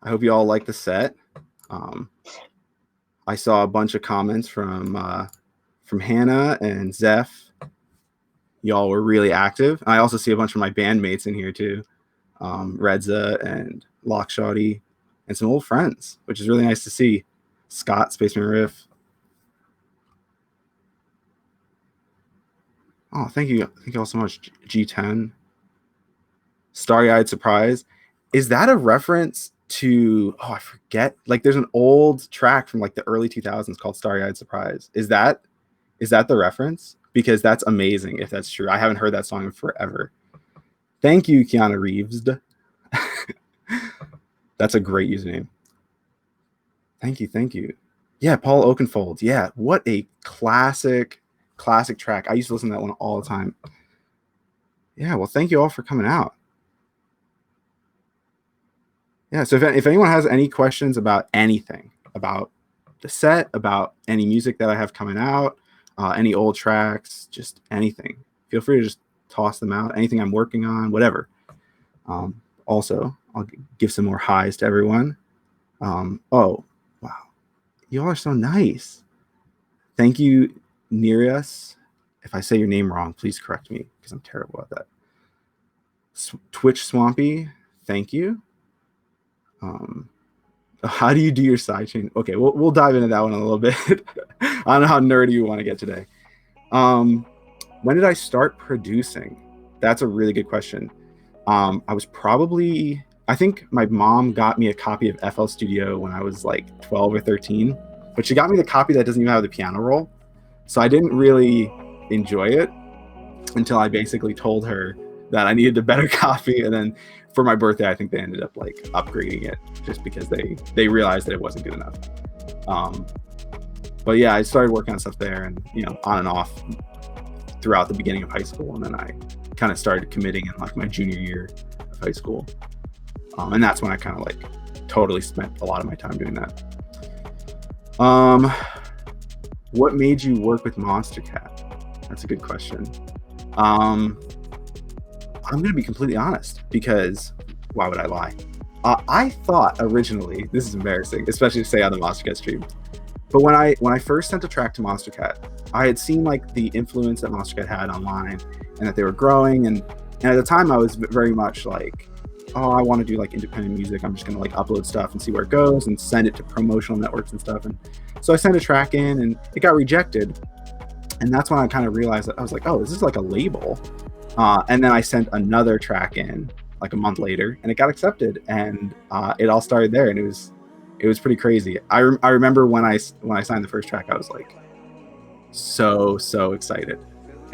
I hope you all like the set. I saw a bunch of comments from Hannah and Zeph. Y'all were really active. I also see a bunch of my bandmates in here too, Redza and Lockshotty, and some old friends, which is really nice to see. Scott, Spaceman Riff. Oh, thank you all so much. G10. Starry-Eyed Surprise. Is that a reference to, I forget, like there's an old track from like the early 2000s called Starry-Eyed Surprise. Is that the reference? Because that's amazing if that's true. I haven't heard that song in forever. Thank you, Keanu Reeves. That's a great username. Thank you. Yeah, Paul Oakenfold. Yeah, what a classic track. I used to listen to that one all the time. Yeah, well, thank you all for coming out. Yeah, so if anyone has any questions about anything, about the set, about any music that I have coming out, any old tracks, just anything, feel free to just toss them out. Anything I'm working on, whatever. Also, I'll give some more highs to everyone. Oh, wow. You all are so nice. Thank you, Nereus. If I say your name wrong, please correct me because I'm terrible at that. Twitch Swampy, thank you. How do you do your sidechain? Okay, we'll dive into that one a little bit. I don't know how nerdy you want to get today. When did I start producing? That's a really good question. I think my mom got me a copy of FL Studio when I was like 12 or 13, but she got me the copy that doesn't even have the piano roll. So I didn't really enjoy it until I basically told her that I needed a better copy. And then for my birthday, I think they ended up like upgrading it just because they realized that it wasn't good enough. But yeah, I started working on stuff there and, on and off throughout the beginning of high school. And then I kind of started committing in like my junior year of high school. And that's when I kind of like totally spent a lot of my time doing that. What made you work with Monster Cat? That's a good question. I'm going to be completely honest because why would I lie? I thought originally, this is embarrassing, especially to say on the Monster Cat stream, but when I first sent a track to Monster Cat, I had seen like the influence that Monster Cat had online and that they were growing. And at the time I was very much like, I want to do like independent music. I'm just going to like upload stuff and see where it goes and send it to promotional networks and stuff. And so I sent a track in and it got rejected. And that's when I kind of realized that I was like, this is like a label. And then I sent another track in like a month later and it got accepted and it all started there. And it was pretty crazy. I remember when I signed the first track, I was like so excited.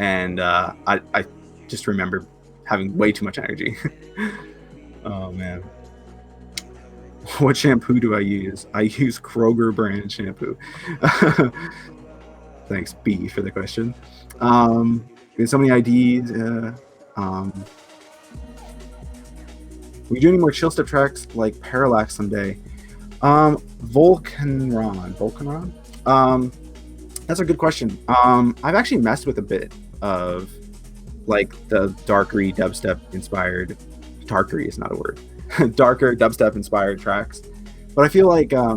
And I just remember having way too much energy. Oh man. What shampoo do I use? I use Kroger brand shampoo. Thanks, B, for the question. There's so many IDs. We do any more chill step tracks like Parallax someday? Volcanron. That's a good question. I've actually messed with a bit of like the darkery dubstep inspired. Darkery is not a word. Darker dubstep inspired tracks, but I feel like I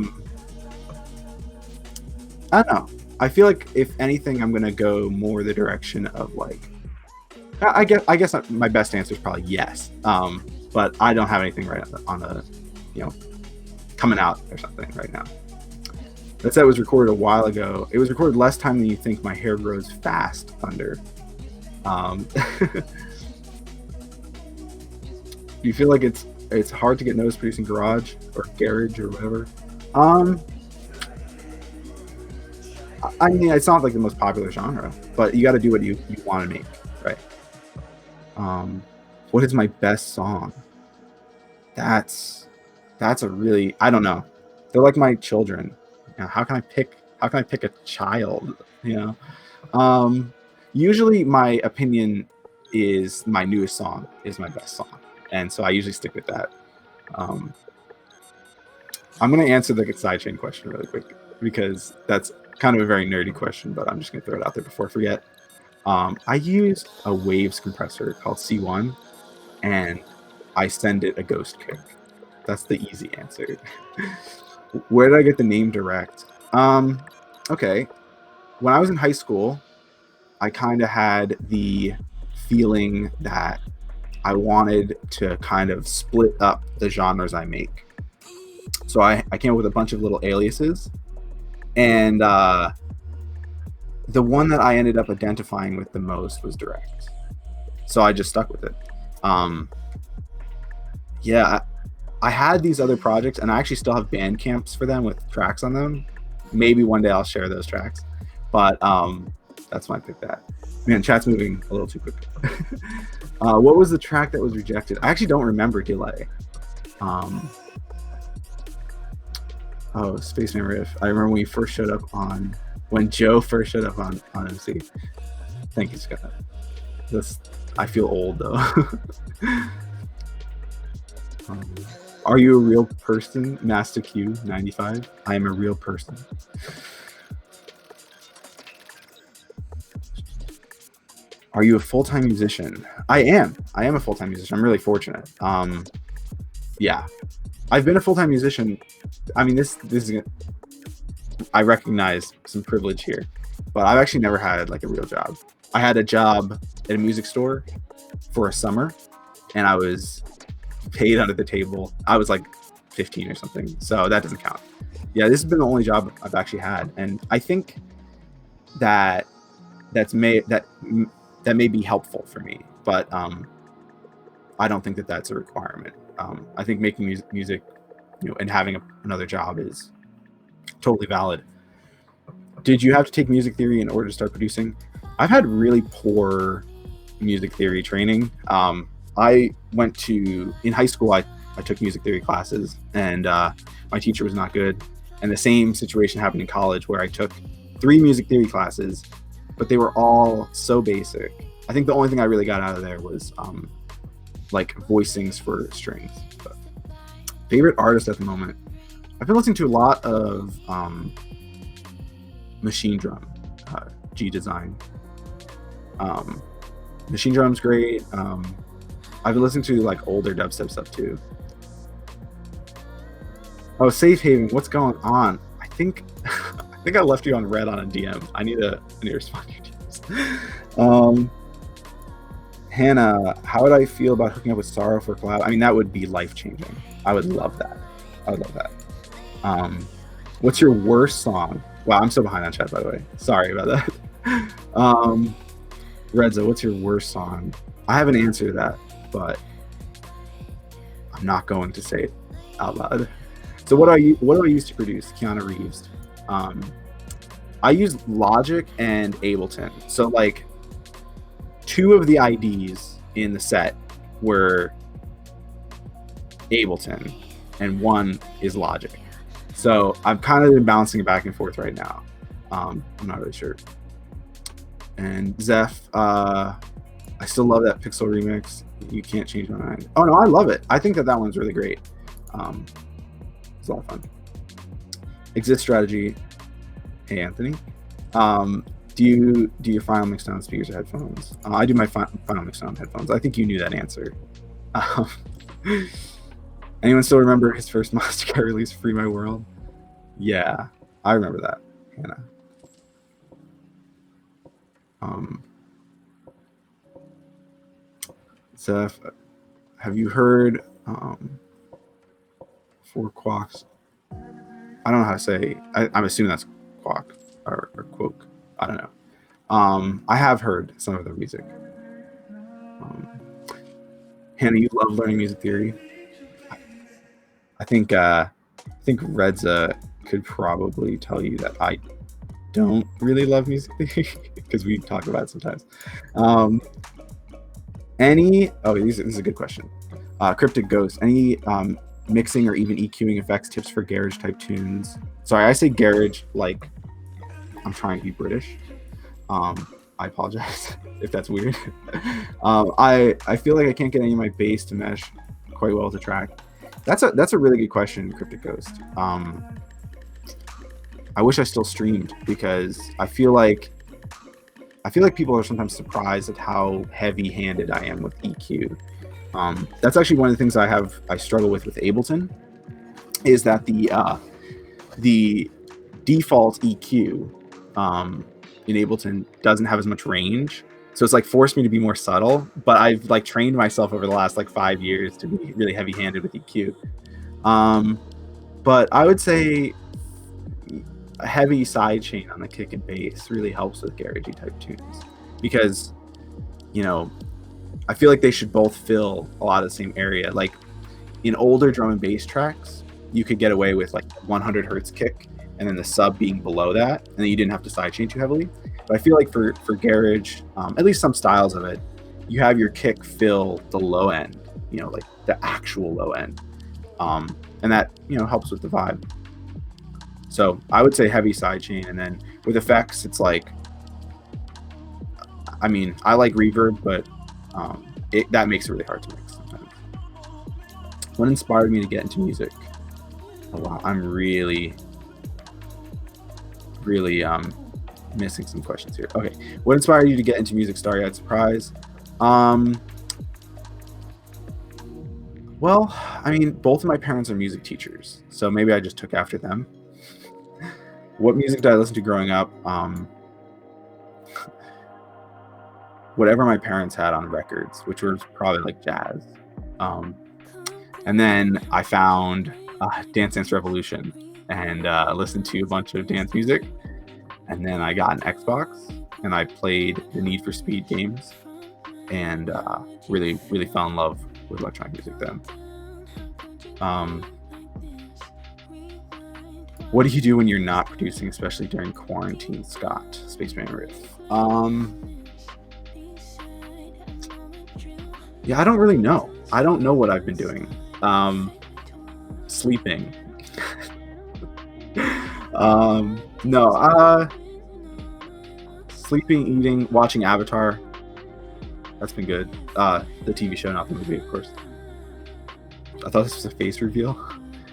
don't know. I feel like if anything, I'm gonna go more the direction of like. I guess my best answer is probably yes. But I don't have anything right on the coming out or something right now. That set was recorded a while ago. It was recorded less time than you think. My hair grows fast, Thunder. Do you feel like it's hard to get noticed producing garage or garage or whatever? I mean, it's not like the most popular genre, but you got to do what you want to make, right? What is my best song? That's a really, I don't know. They're like my children. How can I pick a child? Usually my opinion is my newest song is my best song, and so I usually stick with that. I'm gonna answer the sidechain question really quick because that's kind of a very nerdy question, but I'm just gonna throw it out there before I forget. I use a Waves compressor called C1, and I send it a ghost kick. That's the easy answer. Where did I get the name Direct? Okay. When I was in high school, I kind of had the feeling that I wanted to kind of split up the genres I make. So I came up with a bunch of little aliases, and the one that I ended up identifying with the most was Direct. So I just stuck with it. Yeah, I had these other projects, and I actually still have band camps for them with tracks on them. Maybe one day I'll share those tracks, but that's why I picked that. Man, chat's moving a little too quick. What was the track that was rejected? I actually don't remember Delay. Oh, Spaceman Riff. I remember when he first showed up on, when Joe first showed up on MC. Thank you, Scott. I feel old though. Are you a real person? Master Q 95. I am a real person. Are you a full-time musician? I am a full-time musician. I'm really fortunate. Yeah, I've been a full-time musician. I mean, this is, I recognize some privilege here, but I've actually never had like a real job. I had a job at a music store for a summer, and I was paid under the table. I was like 15 or something, so that doesn't count. Yeah, this has been the only job I've actually had, and I think that may be helpful for me, but I don't think that that's a requirement. I think making music, and having another job is totally valid. Did you have to take music theory in order to start producing? I've had really poor music theory training. I went to, in high school, I took music theory classes, and my teacher was not good. And the same situation happened in college, where I took 3 music theory classes, but they were all so basic. I think the only thing I really got out of there was like voicings for strings. But favorite artist at the moment? I've been listening to a lot of Machine Drum, G Design. Machine Drum's great. I've been listening to like older dubstep stuff too. Oh, Safe Haven, what's going on? I think I left you on red on a DM. I need to respond to your DMs. Hannah, how would I feel about hooking up with Sorrow for collab? I mean, that would be life-changing. I would love that. What's your worst song? Wow, I'm so behind on chat, by the way. Sorry about that. Redza, what's your worst song? I have an answer to that, but I'm not going to say it out loud. So what do I use to produce Keanu Reeves? I use Logic and Ableton. So like 2 of the IDs in the set were Ableton, and 1 is Logic. So I'm kind of bouncing it back and forth right now. I'm not really sure. And Zeph, I still love that Pixel remix. You can't change my mind. Oh no, I love it. I think that one's really great. It's a lot of fun. Exit strategy. Hey Anthony, do you final mix down speakers or headphones? I do my final mix down headphones. I think you knew that answer. Anyone still remember his first Monster release, Free My World? Yeah, I remember that, Hannah. Zeph, have you heard 4 Quacks? I don't know how to say. I'm assuming that's Quack or Quoke. I don't know. I have heard some of their music. Hannah, you love learning music theory. I think Redza could probably tell you that I don't really love music theory because we talk about it sometimes. This is a good question. Cryptic Ghost, any mixing or even EQing effects tips for garage type tunes? Sorry, I say garage like I'm trying to be British. I apologize if that's weird. I feel like I can't get any of my bass to mesh quite well with the track. That's a really good question, Cryptic Ghost. I wish I still streamed, because I feel like people are sometimes surprised at how heavy-handed I am with EQ. That's actually one of the things I struggle with Ableton, is that the default EQ in Ableton doesn't have as much range. So it's like forced me to be more subtle, but I've like trained myself over the last like 5 years to be really heavy handed with EQ. But I would say a heavy sidechain on the kick and bass really helps with garagey type tunes, because, you know, I feel like they should both fill a lot of the same area. Like in older drum and bass tracks, you could get away with like 100 hertz kick and then the sub being below that, and then you didn't have to sidechain too heavily. But I feel like for garage, at least some styles of it, you have your kick fill the low end, you know, like the actual low end, and that, you know, helps with the vibe. So I would say heavy sidechain, and then with effects, it's like, I mean, I like reverb, but that makes it really hard to mix sometimes. What inspired me to get into music? Oh wow, I'm really missing some questions here. Okay, what inspired you to get into music? Starry-eyed surprise. Well, I mean, both of my parents are music teachers, so maybe I just took after them. What music did I listen to growing up? Whatever my parents had on records, which was probably like jazz. And then I found Dance Dance Revolution and listened to a bunch of dance music. And then I got an Xbox and I played the Need for Speed games, and really fell in love with electronic music then. What do you do when you're not producing, especially during quarantine, Scott? Spaceman Riff. Yeah, I don't really know. I don't know what I've been doing. Sleeping. No. Sleeping, eating, watching Avatar. That's been good. The TV show, not the movie, of course. I thought this was a face reveal.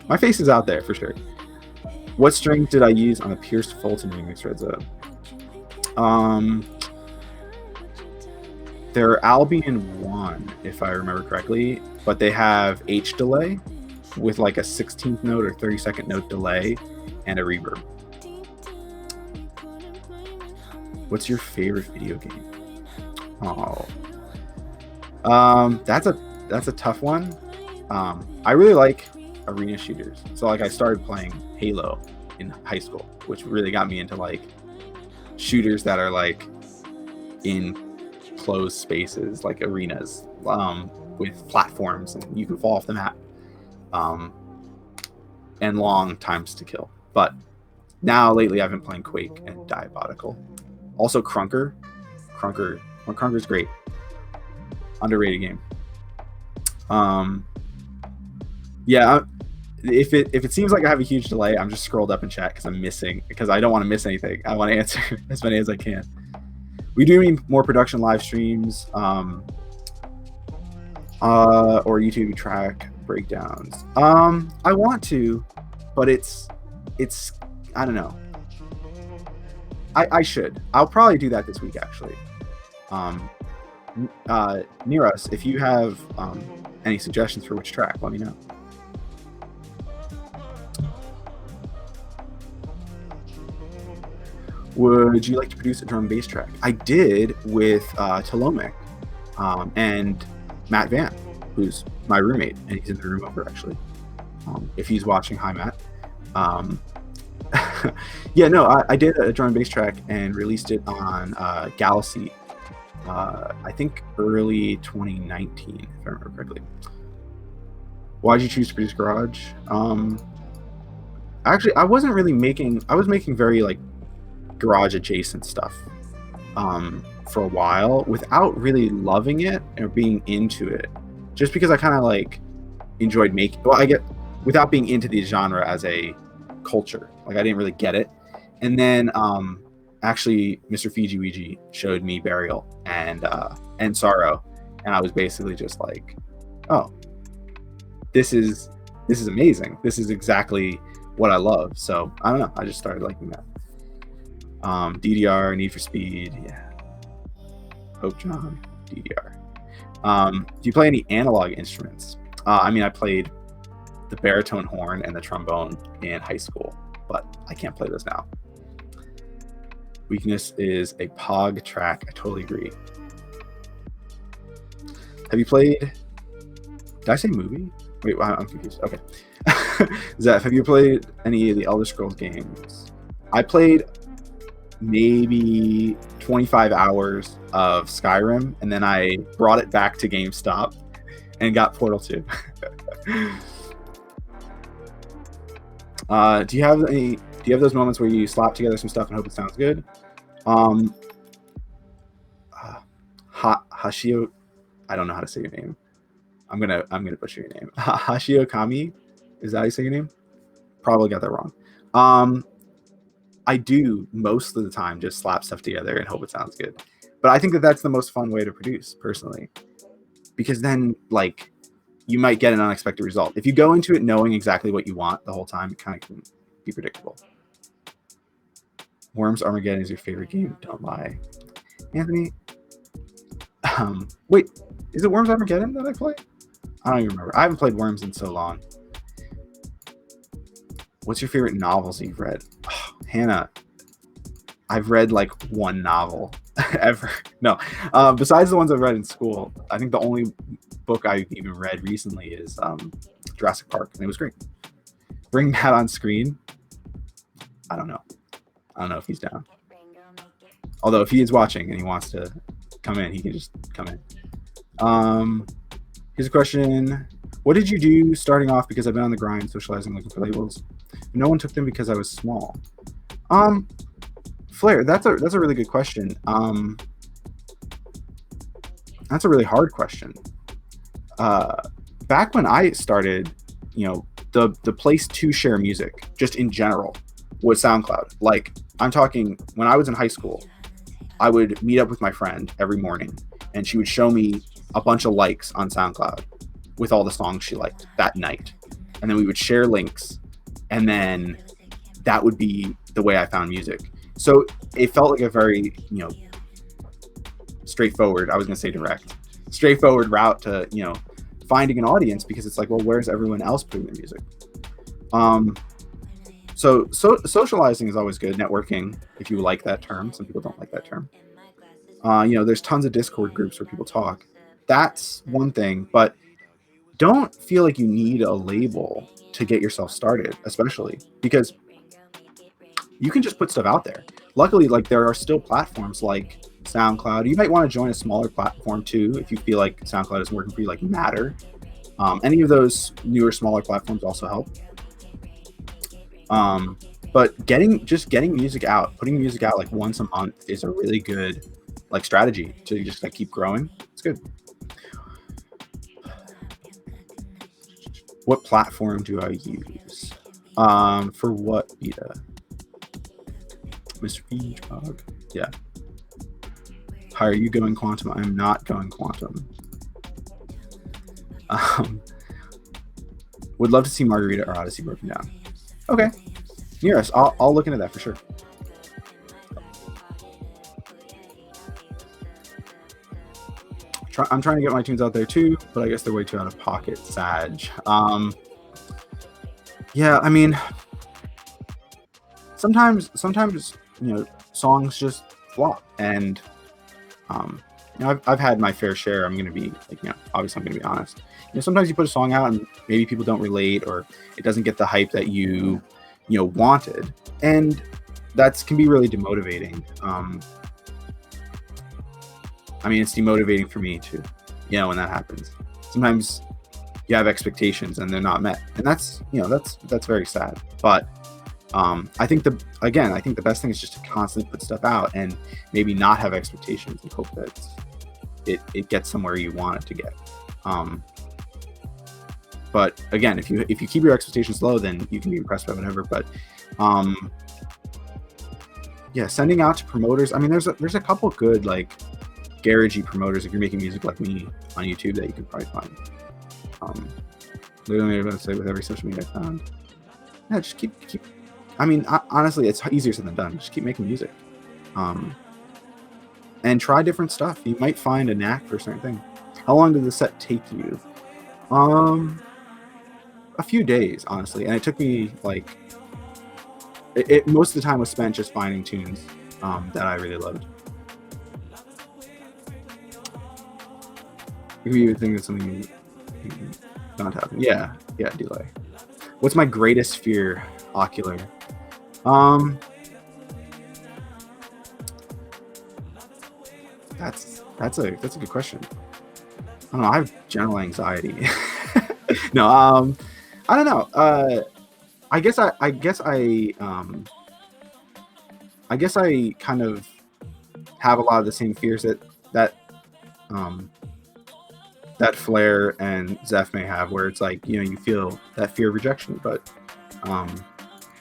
My face is out there for sure. What string did I use on the Pierce Fulton remix, Redza? They're Albion 1, if I remember correctly, but they have H delay with like a 16th note or 32nd note delay and a reverb. What's your favorite video game? Oh, that's a tough one. I really like arena shooters. So like I started playing Halo in high school, which really got me into like shooters that are like in closed spaces, like arenas, with platforms, and you can fall off the map, and long times to kill. But now lately I've been playing Quake and Diabolical. Also Crunker. Crunker's great. Underrated game. Yeah, if it seems like I have a huge delay, I'm just scrolled up in chat because I don't want to miss anything. I want to answer as many as I can. We do need more production live streams, or YouTube track breakdowns. I want to, but it's I don't know. I should. I'll probably do that this week, actually. Near us, if you have any suggestions for which track, let me know. Would you like to produce a drum and bass track? I did with Talomic and Matt Van, who's my roommate, and he's in the room over, actually. If he's watching, hi, Matt. Yeah, no, I did a drum and bass track and released it on Galaxy, I think early 2019, if I remember correctly. Why did you choose to produce Garage? Actually, I was making very like garage adjacent stuff for a while without really loving it or being into it, just because I kind of like enjoyed making, without being into the genre as a culture. Like I didn't really get it. And then actually Mr. Fiji Ouija showed me Burial and Sorrow, and I was basically just like, oh, this is amazing. This is exactly what I love. So I don't know, I just started liking that. DDR, Need for Speed, yeah. Hope John, DDR. Do you play any analog instruments? I mean, I played the baritone horn and the trombone in high school, but I can't play those now. Weakness is a POG track. I totally agree. Have you played... Did I say movie? Wait, I'm confused. Okay. Zeph, have you played any of the Elder Scrolls games? I played maybe 25 hours of Skyrim, and then I brought it back to GameStop and got Portal 2. Do you have those moments where you slap together some stuff and hope it sounds good? Hashio, I don't know how to say your name. I'm gonna butcher your name. Hashio Kami, is that how you say your name? Probably got that wrong. I do most of the time just slap stuff together and hope it sounds good. But I think that that's the most fun way to produce, personally, because then like you might get an unexpected result. If you go into it knowing exactly what you want the whole time, it kind of can be predictable. Worms Armageddon is your favorite game? Don't lie, Anthony. Wait, is it Worms Armageddon that I play? I don't even remember. I haven't played Worms in so long. What's your favorite novels you've read? Oh, Hannah, I've read like one novel ever. No, besides the ones I've read in school, I think the only book I've even read recently is Jurassic Park, and it was great. Bring that on screen. I don't know if he's down. Although if he is watching and he wants to come in, he can just come in. Here's a question. What did you do starting off? Because I've been on the grind, socializing, looking for labels. No one took them because I was small. Flair, that's a really good question. That's a really hard question. Back when I started, the place to share music, just in general, was SoundCloud. Like, I'm talking when I was in high school, I would meet up with my friend every morning, and she would show me a bunch of likes on SoundCloud with all the songs she liked that night. And then we would share links, and then that would be the way I found music. So it felt like a very, straightforward, I was going to say direct, straightforward route to, finding an audience, because it's like, well, where's everyone else putting their music? So socializing is always good. Networking, if you like that term. Some people don't like that term. There's tons of Discord groups where people talk. That's one thing, but don't feel like you need a label to get yourself started, especially because you can just put stuff out there. Luckily, like, there are still platforms like SoundCloud. You might want to join a smaller platform too if you feel like SoundCloud isn't working for you, like Matter. Any of those newer, smaller platforms also help. But getting music out, putting music out like once a month is a really good like strategy to just like keep growing. It's good. What platform do I use? For what beta? Mr. Beachbog. Yeah. Hi, are you going quantum? I'm not going quantum. Would love to see Margarita or Odyssey broken down. Okay. Near us. I'll look into that for sure. I'm trying to get my tunes out there too, but I guess they're way too out of pocket. Sag. Yeah, I mean, sometimes songs just flop, and I've had my fair share. I'm gonna be like, obviously I'm gonna be honest. Sometimes you put a song out and maybe people don't relate, or it doesn't get the hype that you wanted, and that can be really demotivating. I mean, it's demotivating for me too, when that happens. Sometimes you have expectations and they're not met, and that's very sad. But I think the best thing is just to constantly put stuff out and maybe not have expectations and hope that it gets somewhere you want it to get. But again, if you keep your expectations low, then you can be impressed by whatever. But yeah, sending out to promoters. I mean, there's a couple good like garagey promoters if you're making music like me on YouTube that you can probably find. Literally, I'm going to say with every social media I found. Yeah, just keep. I mean, honestly, it's easier said than done. Just keep making music, and try different stuff. You might find a knack for a certain thing. How long did the set take you? A few days, honestly, and it took me like most of the time was spent just finding tunes that I really loved. Maybe you would think of something not happen. Yeah, delay. What's my greatest fear? Ocular. That's a good question. I don't know. I have general anxiety. No, I don't know. I guess I kind of have a lot of the same fears that Flair and Zeph may have, where it's like, you feel that fear of rejection, but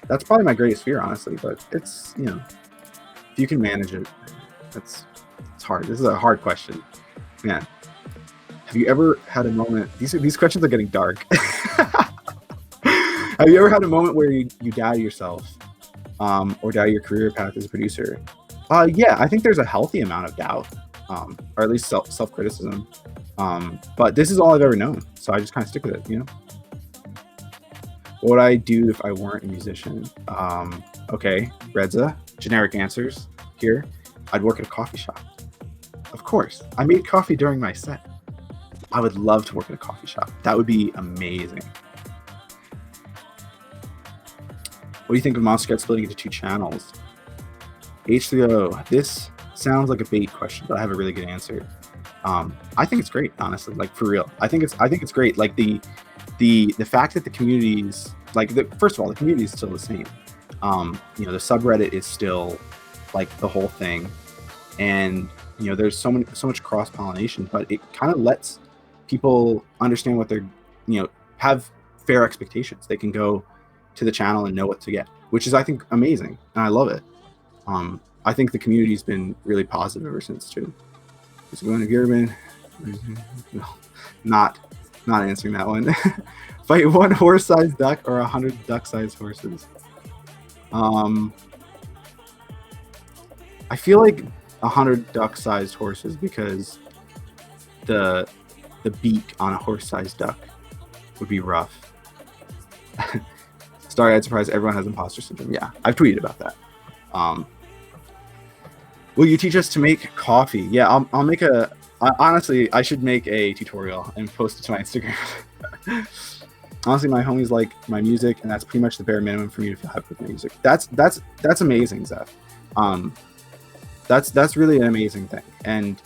that's probably my greatest fear, honestly. But it's, if you can manage it, it's hard. This is a hard question, man. Have you ever had a moment? These questions are getting dark. Have you ever had a moment where you doubt yourself, or doubt your career path as a producer? Yeah, I think there's a healthy amount of doubt, or at least self-criticism. But this is all I've ever known, so I just kind of stick with it, What would I do if I weren't a musician? Okay, Redza, generic answers here. I'd work at a coffee shop. Of course, I made coffee during my set. I would love to work at a coffee shop. That would be amazing. What do you think of Monstercat splitting into 2 channels? H3O, this sounds like a bait question, but I have a really good answer. I think it's great, honestly, like for real. I think it's great. Like the fact that the communities, like first of all, the community is still the same. The subreddit is still like the whole thing, and there's so much cross pollination, but it kind of lets people understand what they're, have fair expectations. They can go to the channel and know what to get, which is, I think, amazing, and I love it. I think the community's been really positive ever since too. Is it going to Gearman? No, not answering that one. Fight 1 horse-sized duck or 100 duck-sized horses. I feel like 100 duck-sized horses, because the beak on a horse-sized duck would be rough. Starry-eyed surprise, everyone has imposter syndrome. Yeah, I've tweeted about that. Will you teach us to make coffee? Yeah, I'll make honestly, I should make a tutorial and post it to my Instagram. Honestly, my homies like my music, and that's pretty much the bare minimum for me to feel happy with my music. That's amazing, Zeph. That's really an amazing thing. And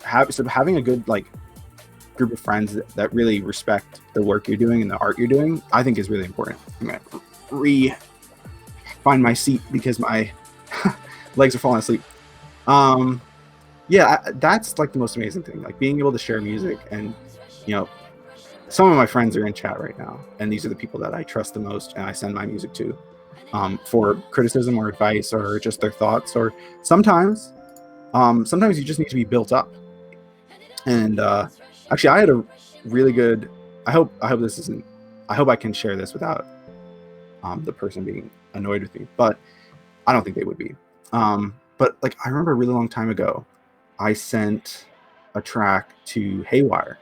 having a good group of friends that really respect the work you're doing and the art you're doing, I think is really important. I'm gonna find my seat because my legs are falling asleep. Yeah, that's like the most amazing thing, like being able to share music. And some of my friends are in chat right now, and these are the people that I trust the most and I send my music to, for criticism or advice or just their thoughts. Or sometimes you just need to be built up. And actually, I had a really good, I hope I can share this without the person being annoyed with me, but I don't think they would be. But I remember a really long time ago, I sent a track to Haywire,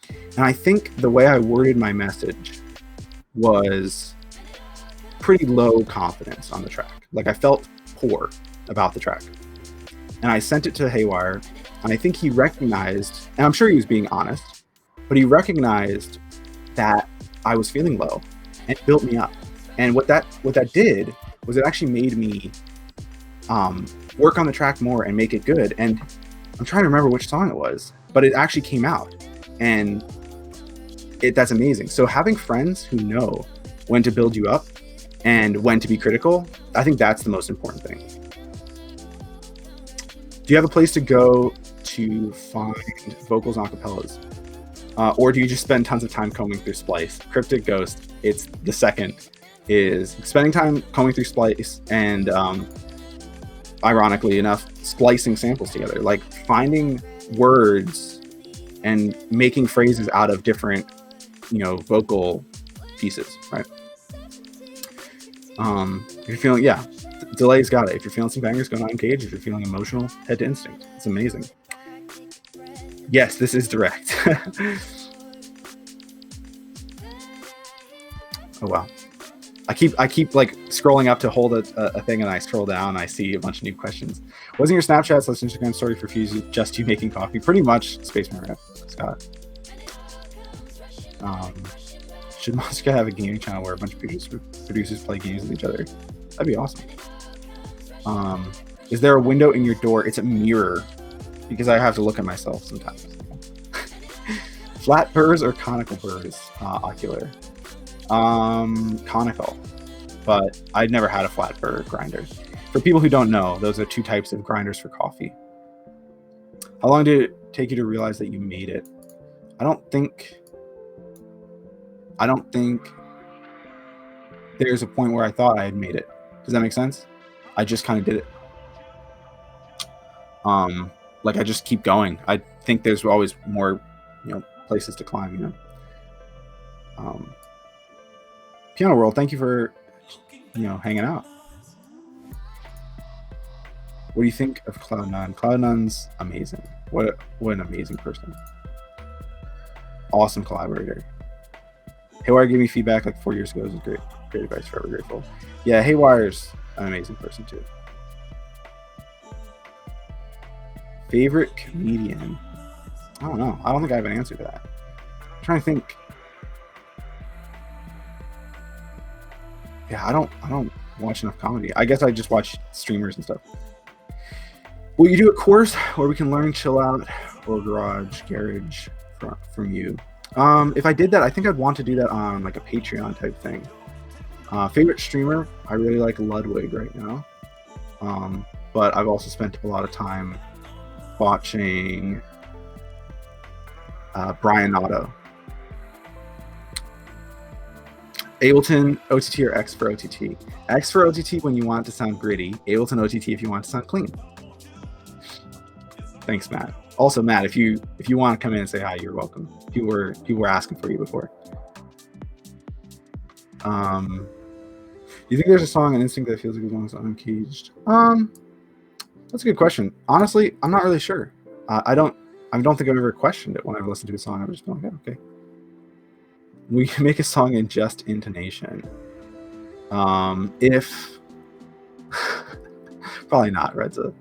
and I think the way I worded my message was pretty low confidence on the track. I felt poor about the track, and I sent it to Haywire, and I think he recognized, and I'm sure he was being honest, but he recognized that I was feeling low and built me up. And what that did was it actually made me work on the track more and make it good. And I'm trying to remember which song it was, but it actually came out, and that's amazing. So having friends who know when to build you up and when to be critical, I think that's the most important thing. Do you have a place to go to find vocals and acapellas? Or do you just spend tons of time combing through Splice? Cryptic Ghost, it's the second, is spending time combing through Splice and ironically enough, splicing samples together, finding words and making phrases out of different, vocal pieces, right? If you're feeling, Delay's got it. If you're feeling some bangers, go to Uncaged. If you're feeling emotional, head to Instinct. It's amazing. Yes, this is direct. Oh wow. I keep like scrolling up to hold a thing, and I scroll down and I see a bunch of new questions. Wasn't your Snapchat / Instagram story for Fuse just you making coffee? Pretty much, Space Marine Scott. Should Monster have a gaming channel where a bunch of producers play games with each other? That'd be awesome. Is there a window in your door? It's a mirror, because I have to look at myself sometimes. Flat burrs or conical burrs? Ocular. Conical, but I'd never had a flat burr grinder. For people who don't know, those are two types of grinders for coffee. How long did it take you to realize that you made it? I don't think there's a point where I thought I had made it. Does that make sense? I just kind of did it. Like I just keep going. I think there's always more, places to climb, Piano World, thank you for, hanging out. What do you think of Cloud9? Cloud9's amazing. What an amazing person. Awesome collaborator. Haywire gave me feedback like 4 years ago. It was great advice, forever grateful. Yeah, Haywire's an amazing person too. Favorite comedian? I don't know. I don't think I have an answer to that. I'm trying to think. Yeah, I don't watch enough comedy. I guess I just watch streamers and stuff. Will you do a course where we can learn chill out or garage from you? If I did that, I think I'd want to do that on like a Patreon type thing. Favorite streamer? I really like Ludwig right now. But I've also spent a lot of time watching Brian Otto. Ableton OTT or X for OTT? X for OTT when you want it to sound gritty. Ableton OTT if you want it to sound clean. Thanks, Matt. Also, Matt, if you want to come in and say hi, you're welcome. People were asking for you before. Do you think there's a song on Instinct that feels like as long as Uncaged? That's a good question. Honestly, I'm not really sure. I don't think I've ever questioned it when I've listened to a song. I've just been like, okay. We can make a song in just intonation. If probably not, Redza.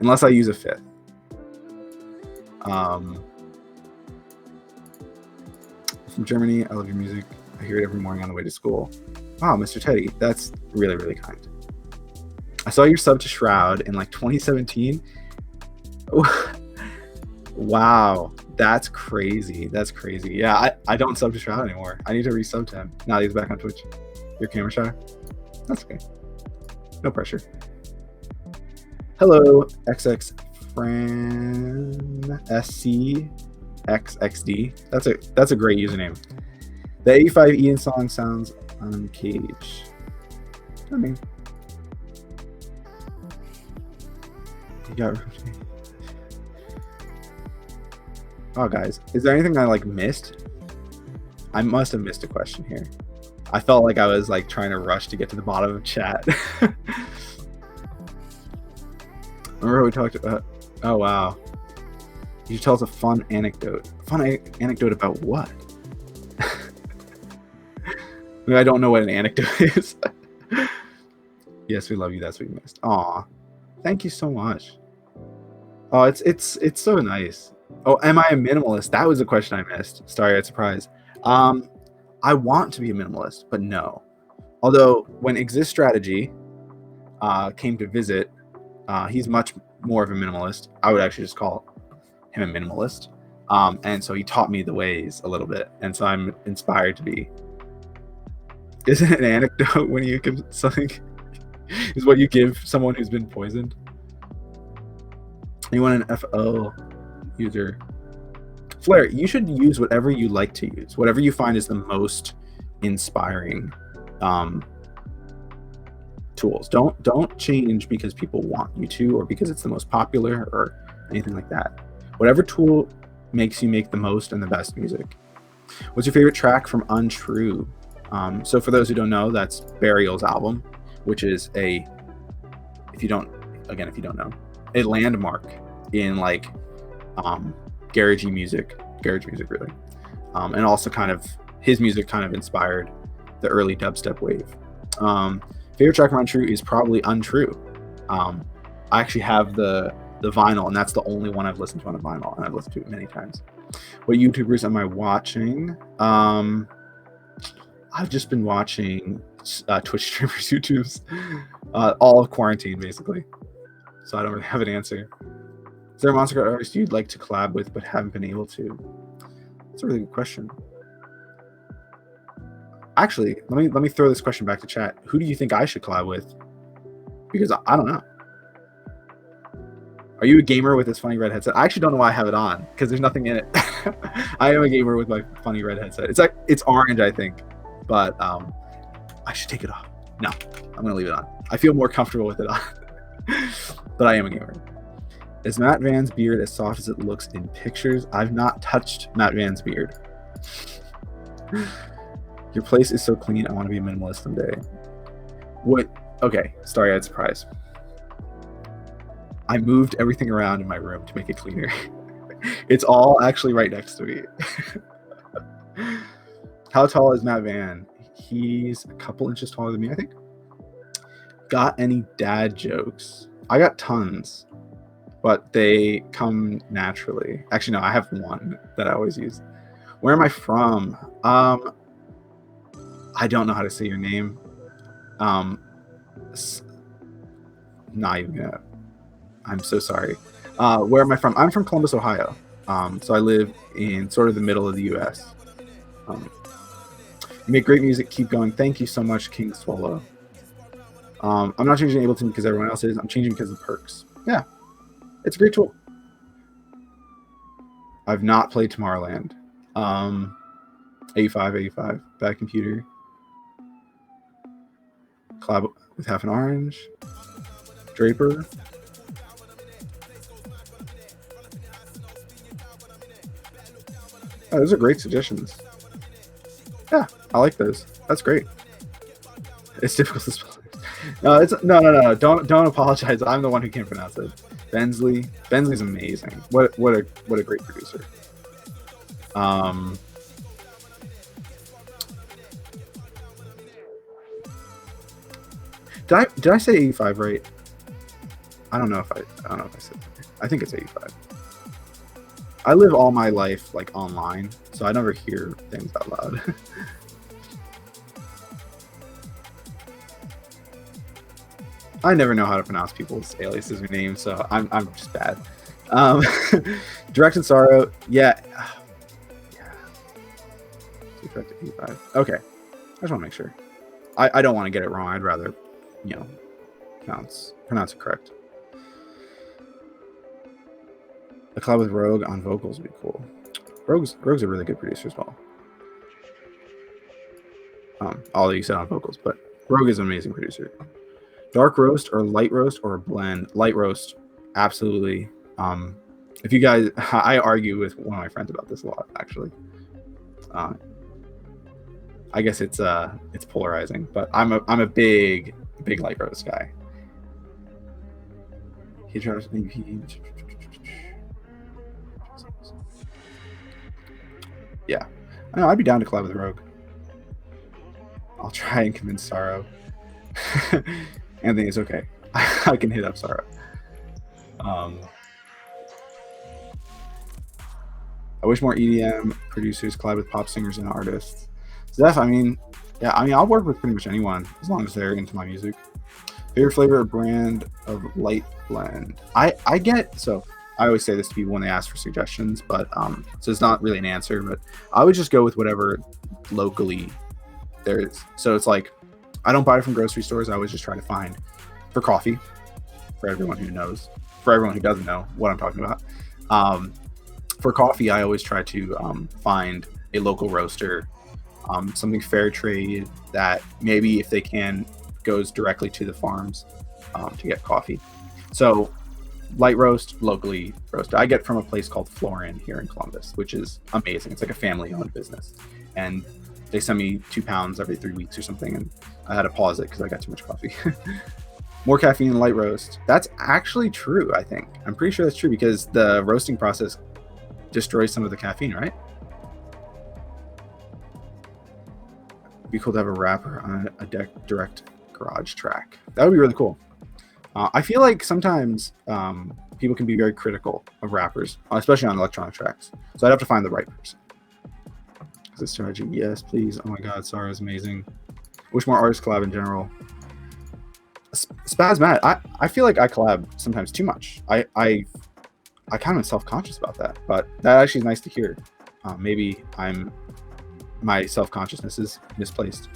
Unless I use a fifth. From Germany, I love your music. I hear it every morning on the way to school. Wow, Mr. Teddy, that's really, really kind. I saw your sub to Shroud in like 2017. Wow, that's crazy. That's crazy. Yeah, I don't sub to Shroud anymore. I need to resub to him. Now he's back on Twitch. Your camera shy? That's okay. No pressure. Hello, XX Fran SC XXD. That's a great username. The 85 Ian song sounds uncaged. I mean, you got. Oh, guys, is there anything I like missed? I must have missed a question here. I felt like I was like trying to rush to get to the bottom of chat. Remember we talked about? Oh wow! You tell us a fun anecdote. Anecdote about what? I mean, I don't know what an anecdote is. Yes, we love you. That's what we missed. Aw, thank you so much. Oh, it's so nice. Oh, am I a minimalist? That was a question I missed. Sorry, surprise. I want to be a minimalist, but no. Although when Exist Strategy came to visit, he's much more of a minimalist. I would actually just call him a minimalist. And so he taught me the ways a little bit, and so I'm inspired to be. Isn't it an anecdote when you give something is what you give someone who's been poisoned? You want an FO user? Flair, you should use whatever you like to use, whatever you find is the most inspiring tools. Don't change because people want you to, or because it's the most popular, or anything like that. Whatever tool makes you make the most and the best music. What's your favorite track from Untrue? So for those who don't know, that's Burial's album, which is if you don't know, a landmark in like garagey music garage music really. And also kind of his music kind of inspired the early dubstep wave. Favorite track from Untrue is probably Untrue. I actually have the vinyl, and that's the only one I've listened to on a vinyl, and I've listened to it many times. What YouTubers am I watching? I've just been watching Twitch streamers, YouTubes, all of quarantine basically. So I don't really have an answer. Is there a Monster Card artist you'd like to collab with but haven't been able to? That's a really good question. Actually, let me throw this question back to chat. Who do you think I should collab with? Because I don't know. Are you a gamer with this funny red headset? I actually don't know why I have it on because there's nothing in it. I am a gamer with my funny red headset. It's orange, I think, but I should take it off. No, I'm gonna leave it on. I feel more comfortable with it on. But I am a gamer. Is Matt Van's beard as soft as it looks in pictures? I've not touched Matt Van's beard. Your place is so clean. I want to be a minimalist someday. What? Okay, Starry-eyed surprise. I moved everything around in my room to make it cleaner. It's all actually right next to me. How tall is Matt Van? He's a couple inches taller than me, I think. Got any dad jokes? I got tons, but they come naturally. Actually, no, I have one that I always use. Where am I from? I don't know how to say your name. Not even gonna. I'm so sorry. Where am I from? I'm from Columbus, Ohio. So I live in sort of the middle of the U.S. You make great music. Keep going. Thank you so much, King Swallow. I'm not changing Ableton because everyone else is. I'm changing because of perks. Yeah, it's a great tool. I've not played Tomorrowland. 85, bad computer. Collab with Half an Orange. Draper. Oh, those are great suggestions. Yeah, I like those. That's great. It's difficult to spell. No. Don't apologize. I'm the one who can't pronounce it. Bensley's amazing. What a great producer. Did I say 85 right? I don't know if I said that. I think it's 85. I live all my life like online, so I never hear things out loud. I never know how to pronounce people's aliases or names, so I'm just bad. Direct and Sorrow, yeah. Direct 85. Okay, I just want to make sure. I don't want to get it wrong. I'd rather, pronounce it correct. A collab with Rogue on vocals would be cool. Rogue's a really good producer as well. Although you said on vocals, but Rogue is an amazing producer. Dark roast or light roast or a blend? Light roast, absolutely. If you guys, I argue with one of my friends about this a lot, actually. I guess it's polarizing, but I'm a big light roast guy. He tries. Yeah, I know. I'd be down to collab with Rogue. I'll try and convince Sorrow. Anthony, it's okay. I can hit up Sorrow. I wish more EDM producers collab with pop singers and artists. Zeph, I'll work with pretty much anyone as long as they're into my music. Favorite flavor or brand of light blend? I always say this to people when they ask for suggestions, but so it's not really an answer, but I would just go with whatever locally there is. So it's like, I don't buy it from grocery stores. I always just try to find for coffee, for everyone who knows, for everyone who doesn't know what I'm talking about. For coffee, I always try to find a local roaster, something fair trade that maybe if they can goes directly to the farms to get coffee. So light roast, locally roasted. I get from a place called Florin here in Columbus, which is amazing. It's like a family-owned business, and they send me 2 pounds every 3 weeks or something, and I had to pause it because I got too much coffee. More caffeine than light roast. That's actually true, I think. I'm pretty sure that's true because the roasting process destroys some of the caffeine, right? It'd be cool to have a rapper on a direct garage track. That would be really cool. I feel like sometimes people can be very critical of rappers, especially on electronic tracks. So I'd have to find the right person. This strategy, yes, please. Oh my God, Sarah is amazing. Wish more artists collab in general. Spaz Matt, I feel like I collab sometimes too much. I kind of am self-conscious about that, but that actually is nice to hear. Maybe my self-consciousness is misplaced.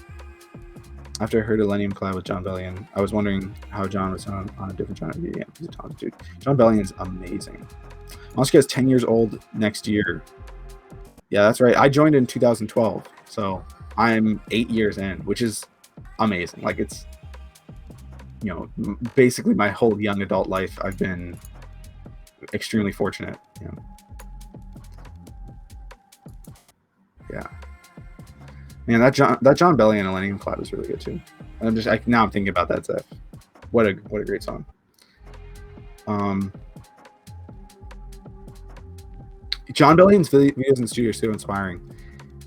After I heard Illenium collab with John Bellion, I was wondering how John was on a different genre. Yeah, he's a talented dude. John Bellion's amazing. Monster is 10 years old next year. Yeah, that's right. I joined in 2012, so I'm 8 years in, which is amazing. Like, it's, basically my whole young adult life, I've been extremely fortunate. Yeah. Man, that John Bellion and Illenium collab is really good too. And now I'm thinking about that stuff. What a great song. John Bellion's videos in the studio are so inspiring.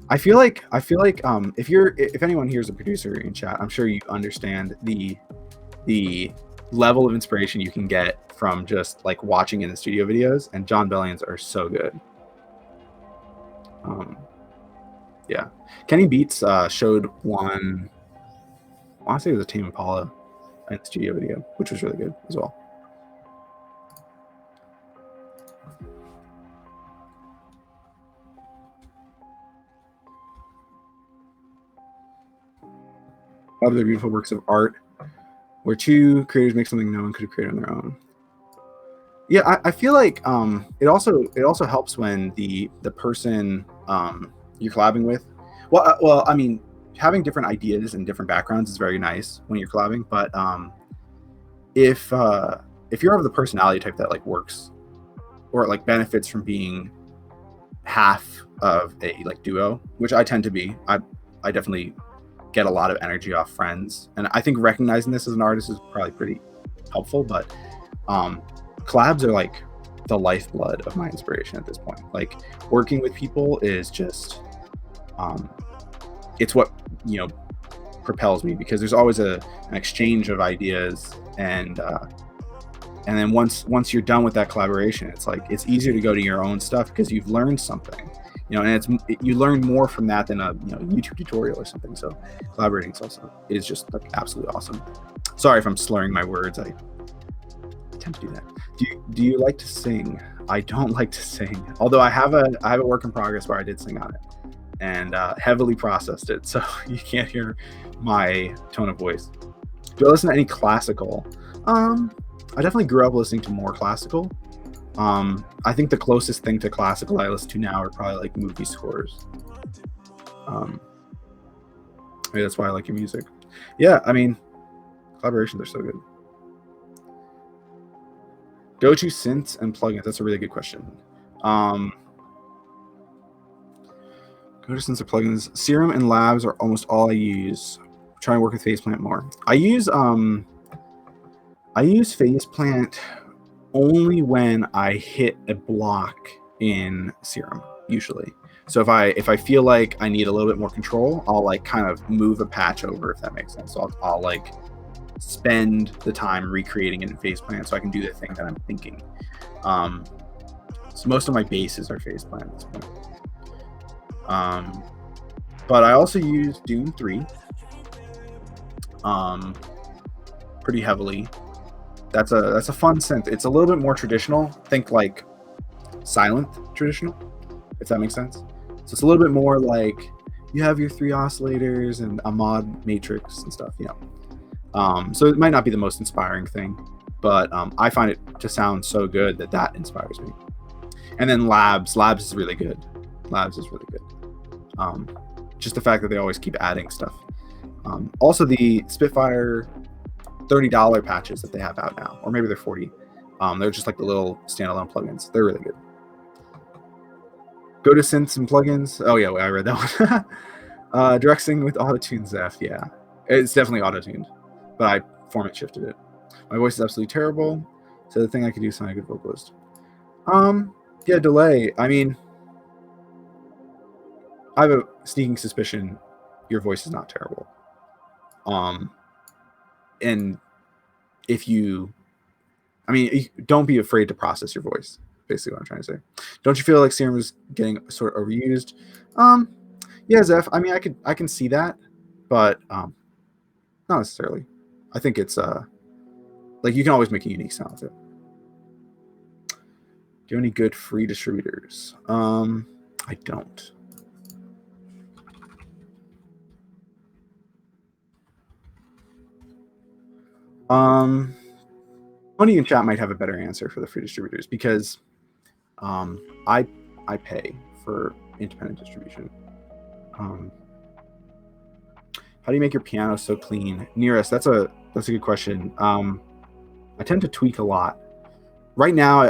I feel like if anyone here is a producer in chat, I'm sure you understand the level of inspiration you can get from just like watching in the studio videos, and John Bellion's are so good. Yeah, Kenny Beats showed one. I want to say it was a Tame Impala in the studio video, which was really good as well. Other beautiful works of art where two creators make something no one could have created on their own. Yeah, I feel like it also helps when the person you're collabing with, well, I mean, having different ideas and different backgrounds is very nice when you're collabing, but if you're of the personality type that like works or like benefits from being half of a like duo, which I tend to be, I definitely get a lot of energy off friends, and I think recognizing this as an artist is probably pretty helpful. But collabs are like the lifeblood of my inspiration at this point. Like, working with people is just it's what propels me, because there's always an exchange of ideas, and then once you're done with that collaboration, it's like it's easier to go to your own stuff because you've learned something, and you learn more from that than a YouTube tutorial or something. So collaborating is just like absolutely awesome. Sorry if I'm slurring my words. I tend to do that. Do you like to sing? I don't like to sing, although I have a work in progress where I did sing on it and heavily processed it, so you can't hear my tone of voice. Do I listen to any classical? I definitely grew up listening to more classical. I think the closest thing to classical I listen to now are probably like movie scores. Maybe that's why I like your music. Yeah, I mean, collaborations are so good. Go-to synths and plugins. That's a really good question. Go-to synths or plugins. Serum and Labs are almost all I use. Try and work with Faceplant more. I use Faceplant only when I hit a block in Serum, usually. So if I feel like I need a little bit more control, I'll like kind of move a patch over, if that makes sense. So I'll like spend the time recreating it in Faceplant so I can do the thing that I'm thinking. So most of my bases are Faceplant at this point. But I also use Dune 3 pretty heavily. That's a fun synth. It's a little bit more traditional. Think like silent traditional, if that makes sense. So it's a little bit more like you have your 3 oscillators and a mod matrix and stuff, so it might not be the most inspiring thing, but I find it to sound so good that inspires me. And then Labs is really good. Labs is really good. Just the fact that they always keep adding stuff. Also the Spitfire $30 patches that they have out now, or maybe they're 40. They're just like the little standalone plugins. They're really good. Go to synths and plugins. Oh yeah, I read that one. Direct sing with auto-tune Zeph. Yeah, it's definitely auto-tuned, but I format shifted it. My voice is absolutely terrible, so the thing I could do is find a good vocalist. Yeah, delay. I mean, I have a sneaking suspicion your voice is not terrible. And if you, I mean, don't be afraid to process your voice. Basically, what I'm trying to say. Don't you feel like Serum is getting sort of overused? Yeah, Zeph. I mean, I can see that, but not necessarily. I think it's like you can always make a unique sound with it. Do you have any good free distributors? I don't. Money in chat might have a better answer for the free distributors because I pay for independent distribution. How do you make your piano so clean? Nearest, that's a good question. I tend to tweak a lot. Right now,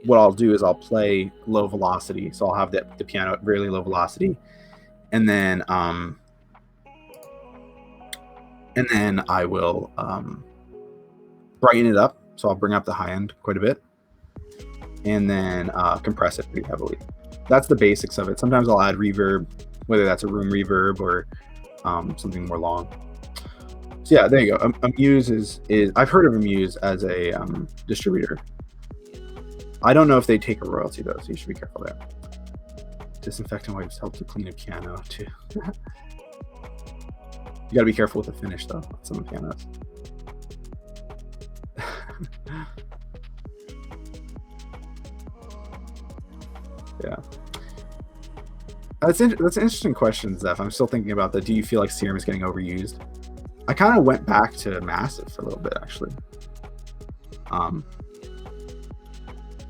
what I'll do is I'll play low velocity, so I'll have the piano at really low velocity, and then I will brighten it up, so I'll bring up the high end quite a bit, and then compress it pretty heavily. That's the basics of it. Sometimes I'll add reverb, whether that's a room reverb or something more long. So yeah, there you go. Amuse is I've heard of Amuse as a distributor. I don't know if they take a royalty though, so you should be careful there. Disinfectant wipes help to clean a piano too. You gotta be careful with the finish though, on some pianos. Yeah. That's an interesting question, Zeph. I'm still thinking about that. Do you feel like Serum is getting overused? I kind of went back to Massive for a little bit, actually.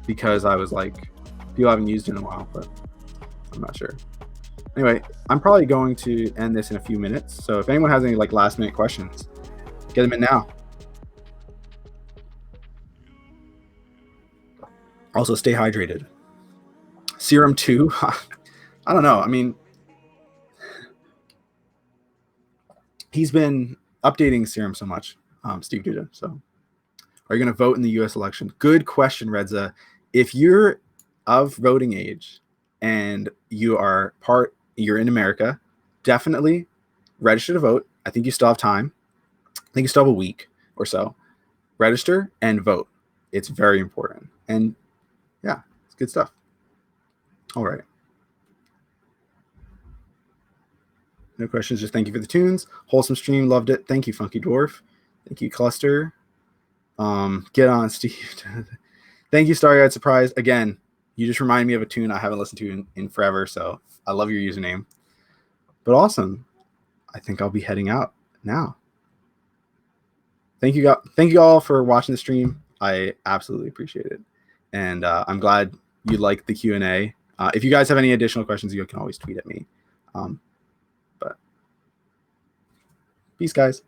Because I was like, people haven't used it in a while, but I'm not sure. Anyway, I'm probably going to end this in a few minutes. So if anyone has any like last minute questions, get them in now. Also, stay hydrated. Serum 2, I don't know. I mean, he's been updating Serum so much, Steve Duda. So, are you going to vote in the U.S. election? Good question, Redza. If you're of voting age and you're in America, definitely register to vote. I think you still have time. I think you still have a week or so. Register and vote. It's very important. And yeah, it's good stuff. All right. No questions. Just thank you for the tunes. Wholesome stream. Loved it. Thank you, Funky Dwarf. Thank you, Cluster. Get on, Steve. Thank you, Starry-Eyed Surprise. Again, you just remind me of a tune I haven't listened to in forever, so I love your username. But awesome. I think I'll be heading out now. Thank you all for watching the stream. I absolutely appreciate it. And I'm glad you liked the Q&A. If you guys have any additional questions, you can always tweet at me. But peace, guys.